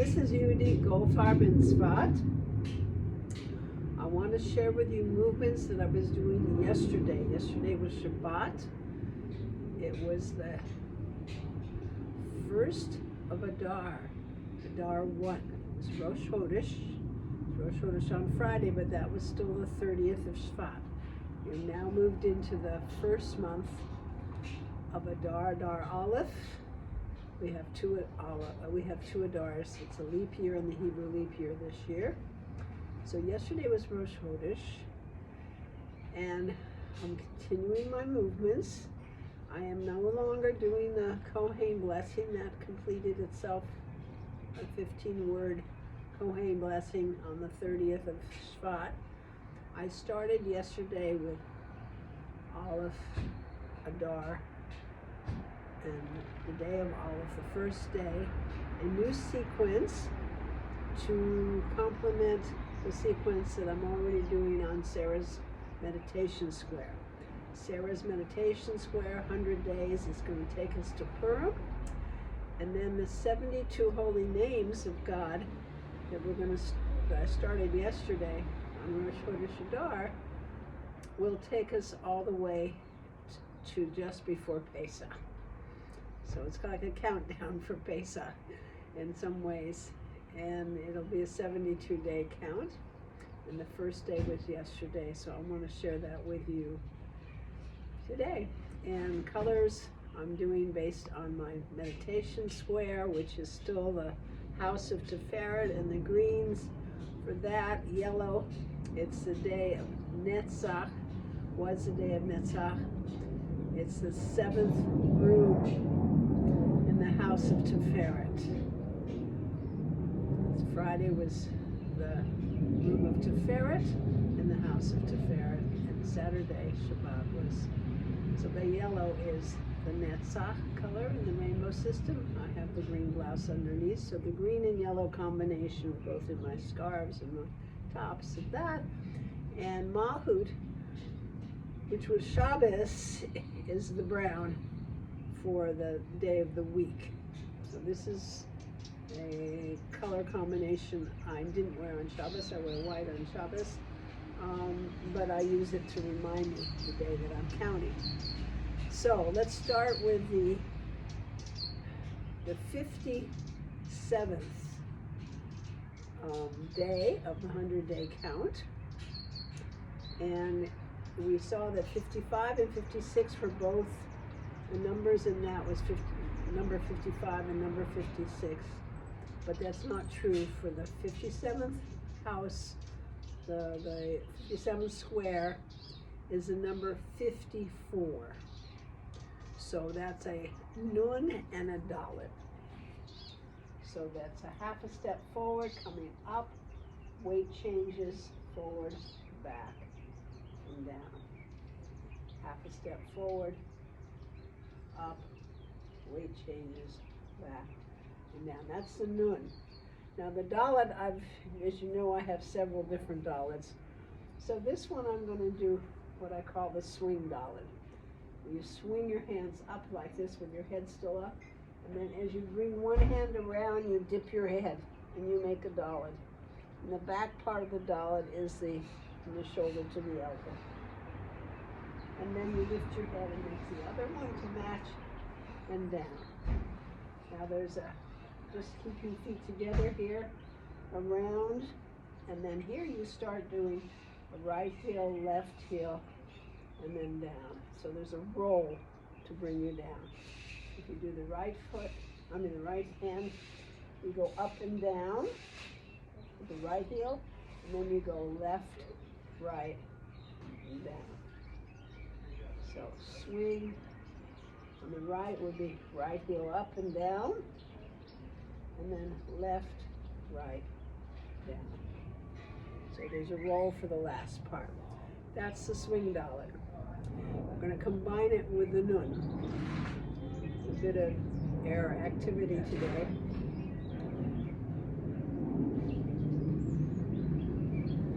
This is Yehudit and Tiferet. I want to share with you movements that I was doing yesterday. Yesterday was Shabbat. It was the first of Adar, Adar 1. It was Rosh Chodesh on Friday, but that was still the 30th of Shvat. We've now moved into the first month of Adar, Adar Aleph. We have two Adars. It's a leap year and the Hebrew leap year this year. So yesterday was Rosh Chodesh, and I'm continuing my movements. I am no longer doing the Kohen blessing. That completed itself, a 15-word Kohen blessing on the 30th of Shvat. I started yesterday with Aleph, Adar, and the day of Aleph, the first day, a new sequence to complement the sequence that I'm already doing on Sarah's meditation square. Sarah's meditation square, 100 days, is going to take us to Purim, and then the 72 holy names of God that I started yesterday on Rosh Chodesh Adar will take us all the way to just before Pesach. So it's like a countdown for Pesach in some ways, and it'll be a 72-day count, and the first day was yesterday, so I want to share that with you today. And colors I'm doing based on my meditation square, which is still the house of Tiferet, and the greens for that, yellow, it's the day of Netzach, was the day of Netzach. It's the 7th room in the house of Tiferet. Friday was the room of Tiferet in the house of Tiferet, and Saturday, Shabbat, was. So the yellow is the Netzach color in the rainbow system. I have the green blouse underneath, so the green and yellow combination both in my scarves and my tops of that. And Malkhut, which was Shabbos, is the brown for the day of the week. So this is a color combination I didn't wear on Shabbos. I wear white on Shabbos, but I use it to remind me the day that I'm counting. So let's start with the 57th day of the 100-day count, and we saw that 55 and 56 were both the numbers, and that was number 55 and number 56. But that's not true for the 57th house. The 57th square is the number 54. So that's a nun and a dalet. So that's a half a step forward, coming up, weight changes, forward, back, and down. Half a step forward, up, weight changes, back, and down. That's the nun. Now the dalet, as you know, I have several different dalets. So this one I'm going to do what I call the swing dalet. You swing your hands up like this with your head still up, and then as you bring one hand around, you dip your head and you make a dalet. And the back part of the dalet is from the shoulder to the elbow. And then you lift your head and make the other one to match, and down. Now just keep your feet together here, around, and then here you start doing a right heel, left heel, and then down. So there's a roll to bring you down. If you do the right hand, you go up and down with the right heel, and then you go left, right, and down. So swing on the right would be right heel up and down, and then left, right, down. So there's a roll for the last part. That's the swing dalet. We're going to combine it with the nun. A bit of air activity today.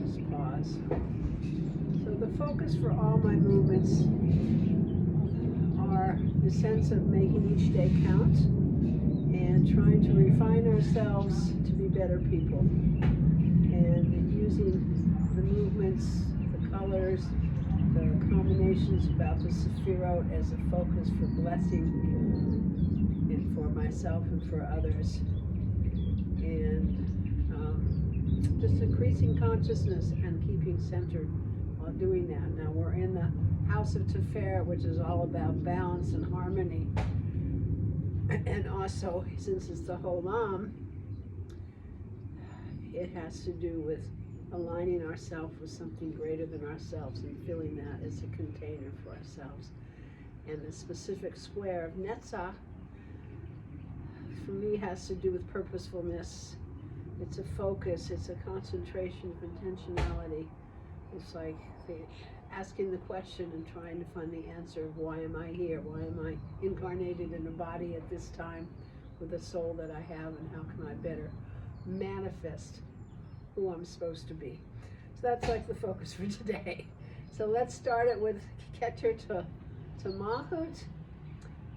Just pause. So the focus for all my movements are the sense of making each day count and and trying to refine ourselves to be better people. And using the movements, the colors, the combinations about the Sefirot as a focus for blessing and for myself and for others. And just increasing consciousness and keeping centered while doing that. Now we're in the house of Tiferet, which is all about balance and harmony. And also, since it's the Cholam, it has to do with aligning ourselves with something greater than ourselves and feeling that as a container for ourselves. And the specific square of Netzach, for me, has to do with purposefulness. It's a focus, it's a concentration of intentionality. It's like asking the question and trying to find the answer of why am I here? Why am I incarnated in a body at this time with a soul that I have, and how can I better manifest who I'm supposed to be? So that's like the focus for today. So let's start it with Keter to Malkhut,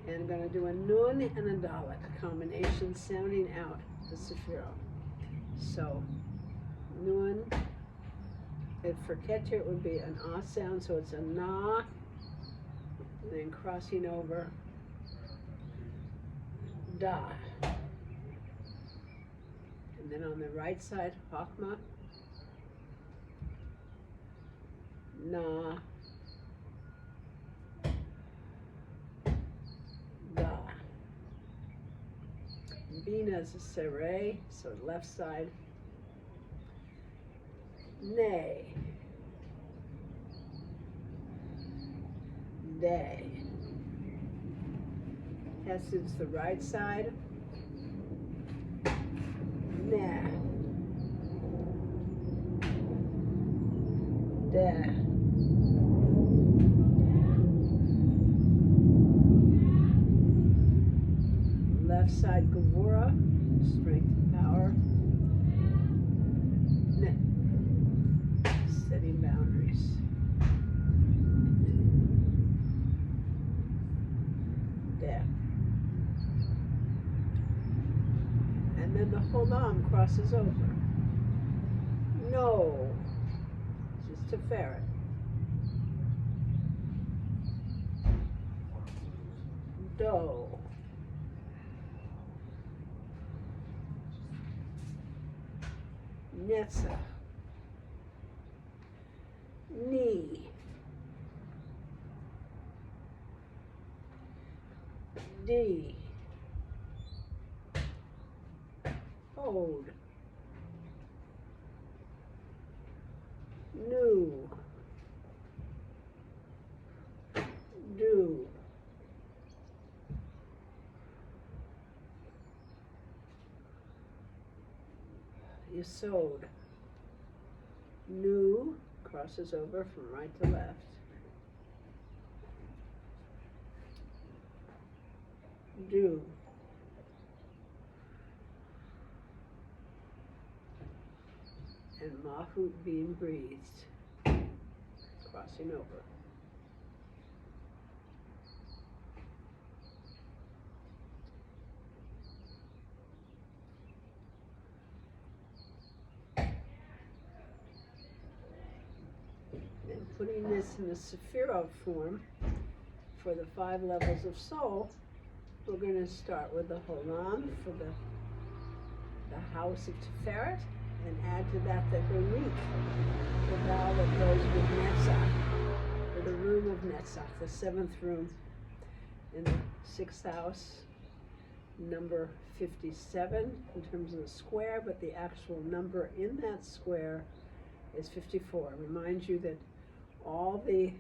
and I'm going to do a Nun and a Dalet, a combination sounding out the Sefirot. So Nun, for Keter it would be an ah sound, so it's a na, and then crossing over da. And then on the right side, Chokmah, na, da. Bina is a sereh, so left side, nay, day. Hesed's the right side, nah, da. Left side, Gevura, strength and power. Setting boundaries. Death. And then the Cholam crosses over. No. Just Tiferet. Do. Netzach. Ni. D. Hold. Nu. Do. Yesod. Nu crosses over from right to left. Do. And Malkhut being breathed, crossing over. And putting this in the Sefirot form for the 5 levels of soul, we're going to start with the Cholam for the house of Tiferet, and add to that the Chirik, the vowel that goes with Netzach, or the room of Netzach, the 7th room in the 6th house, number 57 in terms of the square, but the actual number in that square is 54. Remind you that all the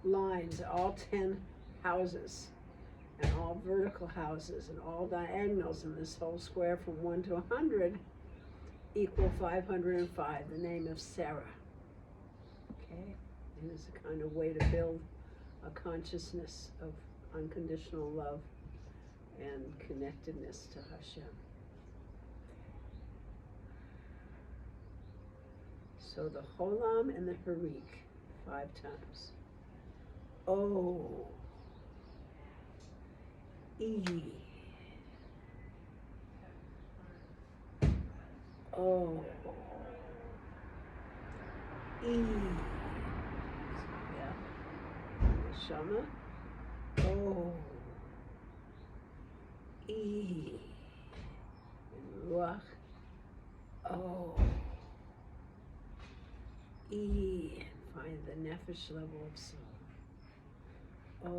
lines, all 10 houses, and all vertical houses, and all diagonals in this whole square from 1 to 100 equal 505, the name of Sarah. Okay? And it's a kind of way to build a consciousness of unconditional love and connectedness to Hashem. So the Cholam and the Chirik, 5 times. O, E, O, E, yeah, Neshama, O, E, Ruach, O, E, and find the nefesh level of soul. O,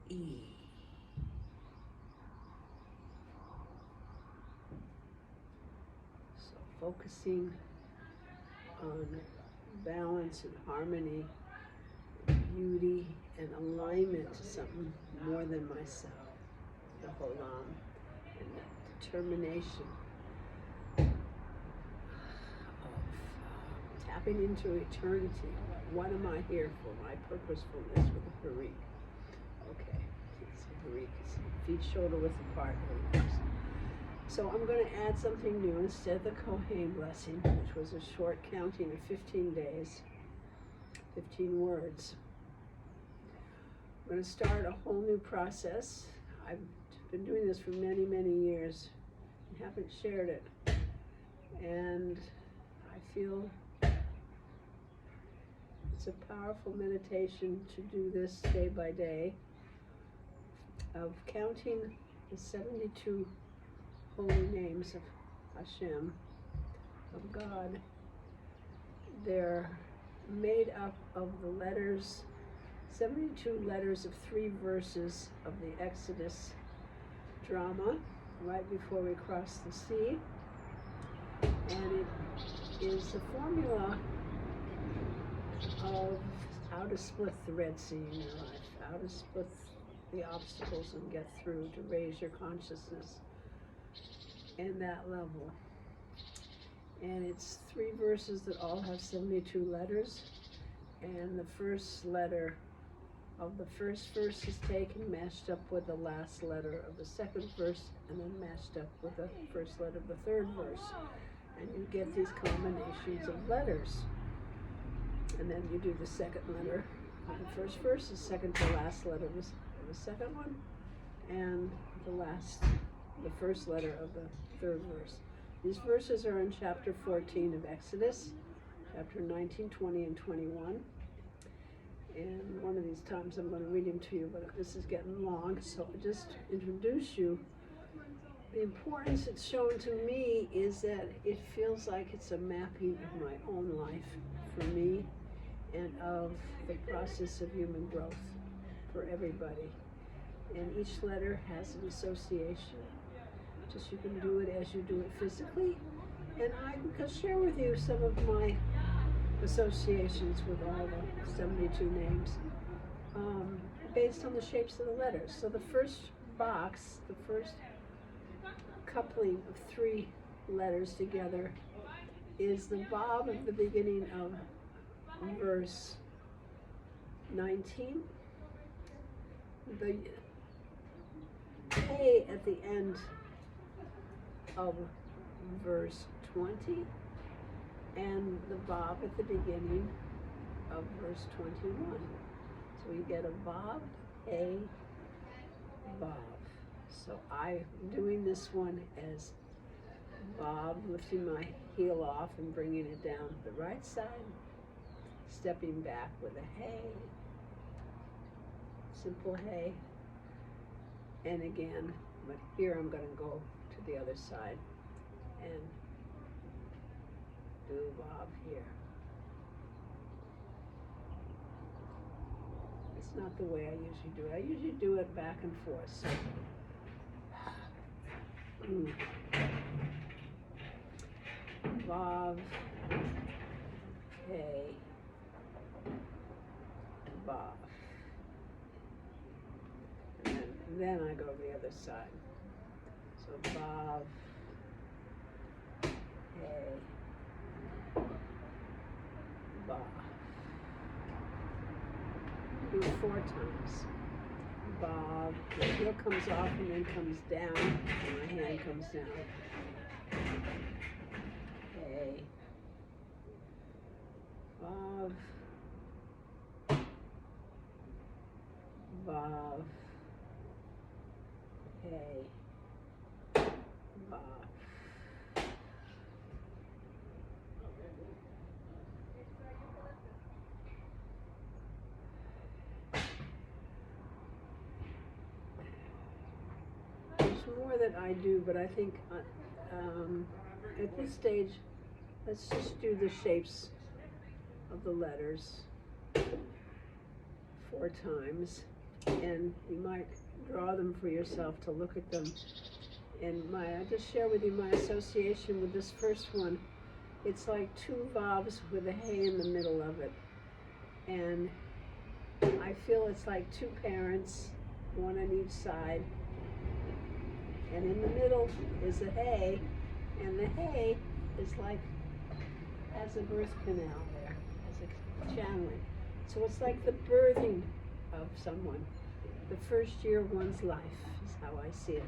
E. So focusing on balance and harmony, beauty and alignment to something more than myself, the Cholam, and the determination of tapping into eternity. What am I here for? My purposefulness with the Chirik. Okay, it's Chirik, feet shoulder width apart. So I'm going to add something new instead of the Kohen blessing, which was a short counting of 15 days, 15 words. I'm going to start a whole new process. I've been doing this for many, many years and haven't shared it. And I feel it's a powerful meditation to do this day by day of counting the 72 holy names of Hashem, of God. They're made up of the letters, 72 letters of 3 verses of the Exodus drama, right before we cross the sea. And it is the formula of how to split the Red Sea in your life, how to split the obstacles and get through, to raise your consciousness in that level. And it's 3 verses that all have 72 letters, and the first letter of the first verse is taken, matched up with the last letter of the second verse, and then matched up with the first letter of the third verse. And you get these combinations of letters. And then you do the second letter of the first verse, the second to last letter of the second one, and the first letter of the third verse. These verses are in chapter 14 of Exodus, chapter 19, 20, and 21. And one of these times I'm going to read them to you, but this is getting long, so I'll just introduce you. The importance it's shown to me is that it feels like it's a mapping of my own life for me and of the process of human growth for everybody. And each letter has an association. Just you can do it as you do it physically. And I can share with you some of my associations with all the 72 names based on the shapes of the letters. So the first box, the first coupling of 3 letters together is the Vav of the beginning of verse 19, the K at the end of verse 20, and the Vav at the beginning of verse 21. So you get a Vav, a Vav. So I'm doing this one as Vav, lifting my heel off and bringing it down the right side, stepping back with a hey, simple hey, and again, but here I'm going to go to the other side and do Vav here. It's not the way I usually do it. I usually do it back and forth. So. Vav, hey, Vav. And then I go to the other side. So Vav, hey, Vav. Do it 4 times. Vav, the heel comes off and then comes down, and my hand comes down. Hey, Vav, Vav, hey, There's more that I do, but I think at this stage, let's just do the shapes of the letters 4 times, and you might draw them for yourself to look at them. And I just share with you my association with this first one. It's like 2 vavs with a hay in the middle of it, and I feel it's like 2 parents, one on each side, and in the middle is a hay, and the hay is like has a birth canal there, has a channeling. So it's like the birthing of someone, the first year of one's life is how I see it,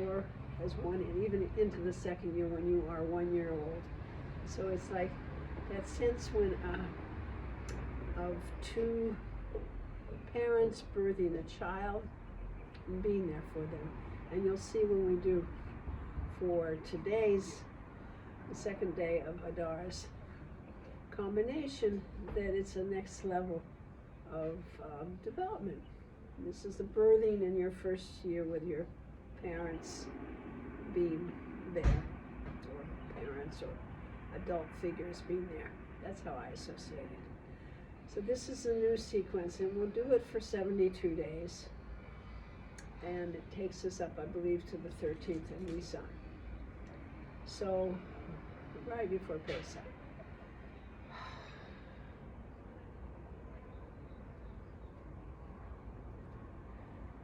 or as one, even into the second year when you are 1 year old. So it's like that sense when of 2 parents birthing a child and being there for them. And you'll see when we do for today's, the second day of Adar's combination, that it's a next level of development. This is the birthing in your first year with your parents being there, or parents or adult figures being there. That's how I associate it. So this is a new sequence, and we'll do it for 72 days. And it takes us up, I believe, to the 13th of Nissan. So, right before Pesach.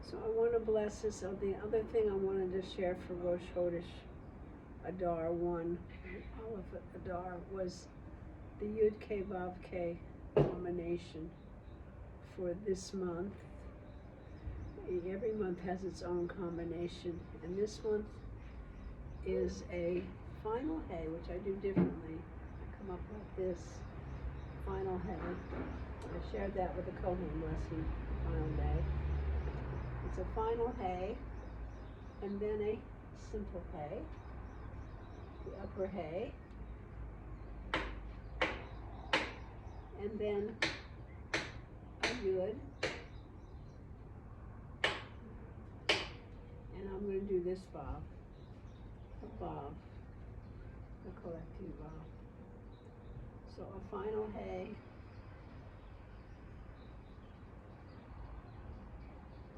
So I want to bless this. So the other thing I wanted to share for Rosh Chodesh Adar 1, all of Adar, was the Yud K Vav K combination for this month. Every month has its own combination, and this month is a final hay, which I do differently. I come up like this, final hay. I shared that with the Kohen blessing, final day. It's a final hay, and then a simple hay, the upper hay, and then a yud. And I'm going to do this bob, a bob, a collecting bob. So a final hay,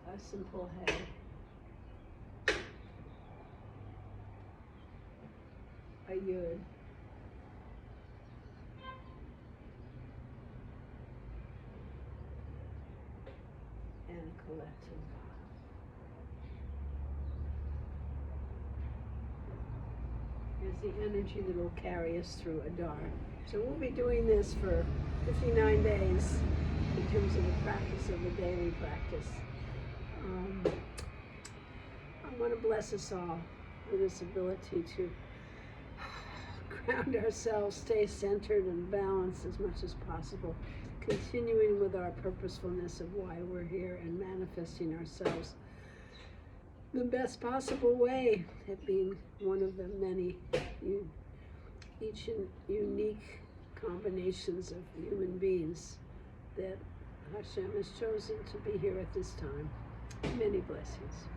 a simple hay, a yud, and a collecting bob. Is the energy that will carry us through Adar. So we'll be doing this for 59 days in terms of the practice of the daily practice. I want to bless us all with this ability to ground ourselves, stay centered and balanced as much as possible, continuing with our purposefulness of why we're here and manifesting ourselves the best possible way, it being one of the many each unique combinations of human beings that Hashem has chosen to be here at this time. Many blessings.